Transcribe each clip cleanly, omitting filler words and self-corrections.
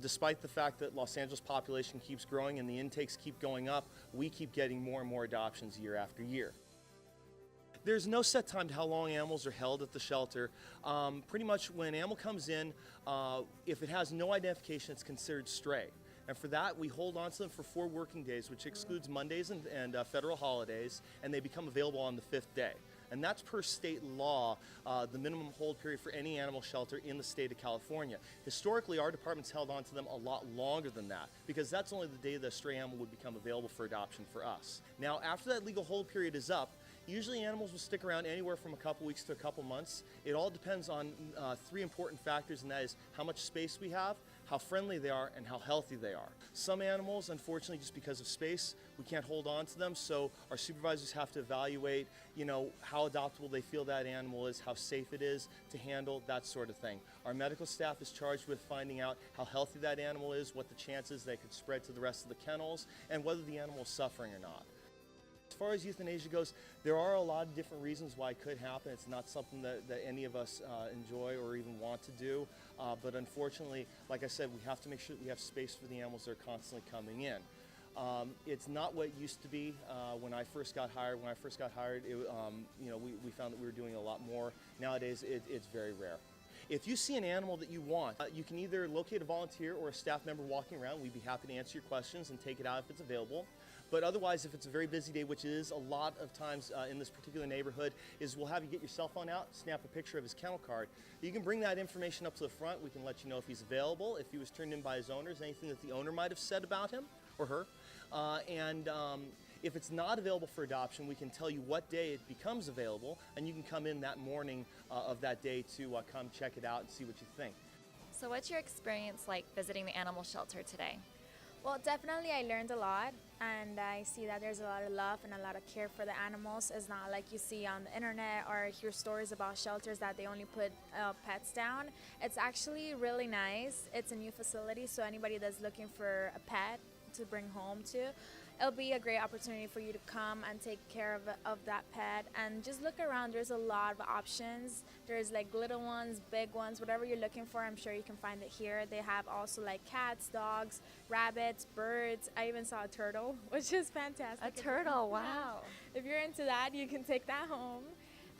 despite the fact that Los Angeles population keeps growing and the intakes keep going up, we keep getting more and more adoptions year after year. There's no set time to how long animals are held at the shelter. Pretty much when an animal comes in, if it has no identification, it's considered stray. And for that, we hold on to them for 4 working days, which excludes Mondays and federal holidays, and they become available on the 5th day. And that's per state law, the minimum hold period for any animal shelter in the state of California. Historically, our department's held on to them a lot longer than that, because that's only the day the stray animal would become available for adoption for us. Now, after that legal hold period is up, usually animals will stick around anywhere from a couple weeks to a couple months. It all depends on 3 important factors, and that is how much space we have, how friendly they are, and how healthy they are. Some animals, unfortunately, just because of space, we can't hold on to them, so our supervisors have to evaluate, how adoptable they feel that animal is, how safe it is to handle, that sort of thing. Our medical staff is charged with finding out how healthy that animal is, what the chances they could spread to the rest of the kennels, and whether the animal is suffering or not. As far as euthanasia goes, there are a lot of different reasons why it could happen. It's not something that any of us enjoy or even want to do, but unfortunately, like I said, we have to make sure that we have space for the animals that are constantly coming in. It's not what it used to be when I first got hired. When I first got hired, we found that we were doing a lot more. Nowadays, it's very rare. If you see an animal that you want, you can either locate a volunteer or a staff member walking around. We'd be happy to answer your questions and take it out if it's available. But otherwise, if it's a very busy day, which it is a lot of times in this particular neighborhood, is we'll have you get your cell phone out, snap a picture of his kennel card. You can bring that information up to the front. We can let you know if he's available, if he was turned in by his owners, anything that the owner might have said about him or her. If it's not available for adoption, we can tell you what day it becomes available, and you can come in that morning of that day to come check it out and see what you think. So what's your experience like visiting the animal shelter today? Well, definitely I learned a lot, and I see that there's a lot of love and a lot of care for the animals. It's not like you see on the internet or hear stories about shelters that they only put pets down. It's actually really nice. It's a new facility, so anybody that's looking for a pet to bring home to, it'll be a great opportunity for you to come and take care of that pet and just look around. There's a lot of options. There's like little ones, big ones, whatever you're looking for, I'm sure you can find it here. They have also like cats, dogs, rabbits, birds. I even saw a turtle, which is fantastic. A turtle, wow. If you're into that, you can take that home.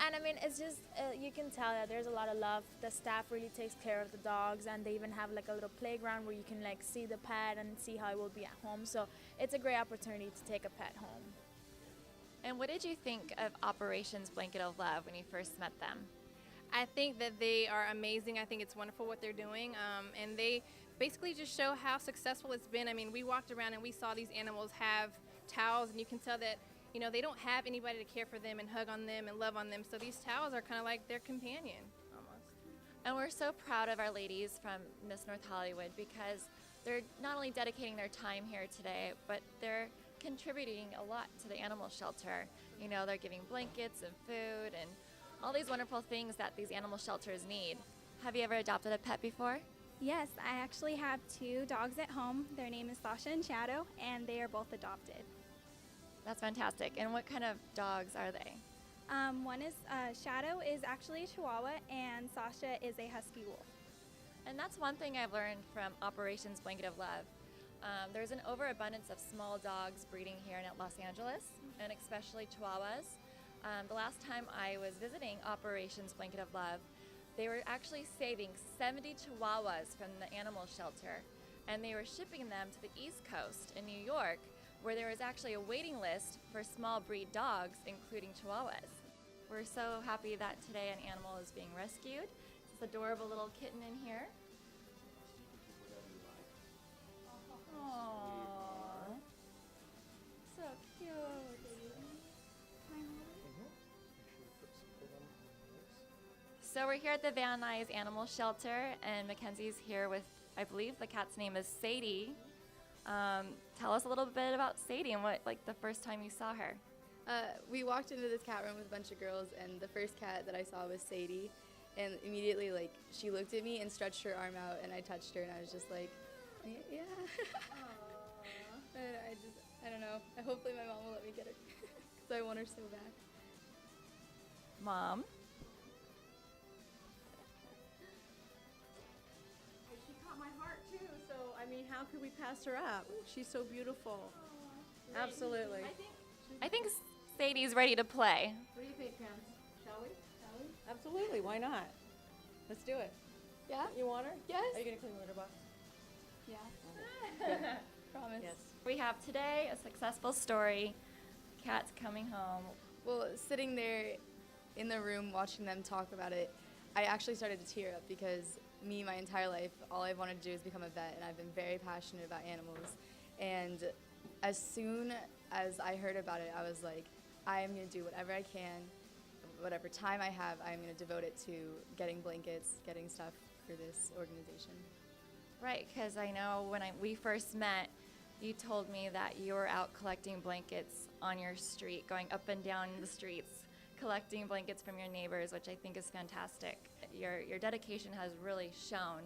And I mean, it's just, you can tell that there's a lot of love. The staff really takes care of the dogs, and they even have like a little playground where you can like see the pet and see how it will be at home. So it's a great opportunity to take a pet home. And what did you think of Operations Blanket of Love when you first met them? I think that they are amazing. I think it's wonderful what they're doing, and they basically just show how successful it's been. I mean, we walked around and we saw these animals have towels, and you can tell that they don't have anybody to care for them and hug on them and love on them. So these towels are kind of like their companion, almost. And we're so proud of our ladies from Miss North Hollywood because they're not only dedicating their time here today, but they're contributing a lot to the animal shelter. They're giving blankets and food and all these wonderful things that these animal shelters need. Have you ever adopted a pet before? Yes, I actually have 2 dogs at home. Their name is Sasha and Shadow, and they are both adopted. That's fantastic. And what kind of dogs are they? One is Shadow is actually a Chihuahua, and Sasha is a Husky Wolf. And that's one thing I've learned from Operations Blanket of Love. There's an overabundance of small dogs breeding here in Los Angeles, and especially Chihuahuas. The last time I was visiting Operations Blanket of Love, they were actually saving 70 Chihuahuas from the animal shelter, and they were shipping them to the East Coast in New York, where there was actually a waiting list for small breed dogs, including Chihuahuas. We're so happy that today an animal is being rescued. This adorable little kitten in here. Aww. So cute. So we're here at the Van Nuys Animal Shelter, and Mackenzie's here with, I believe the cat's name is Sadie. Tell us a little bit about Sadie and what, the first time you saw her. We walked into this cat room with a bunch of girls, and the first cat that I saw was Sadie. And immediately, she looked at me and stretched her arm out, and I touched her, and I was just like, yeah. And I don't know. Hopefully my mom will let me get her, because I want her so bad. Mom? She caught my heart too, so I I mean, how could we pass her up? She's so beautiful. Absolutely. I think Sadie's ready to play. What do you think, Pam? Shall we? Absolutely. Why not? Let's do it. Yeah? You want her? Yes. Are you going to clean the litter box? Yeah. Promise. Yes. We have today a successful story. Cat's coming home. Well, sitting there in the room watching them talk about it, I actually started to tear up because me, my entire life, all I've wanted to do is become a vet, and I've been very passionate about animals. And as soon as I heard about it, I was like, I am going to do whatever I can, whatever time I have, I'm going to devote it to getting blankets, getting stuff for this organization. Right, because I know when we first met, you told me that you were out collecting blankets on your street, going up and down the streets, collecting blankets from your neighbors, which I think is fantastic. Your dedication has really shown.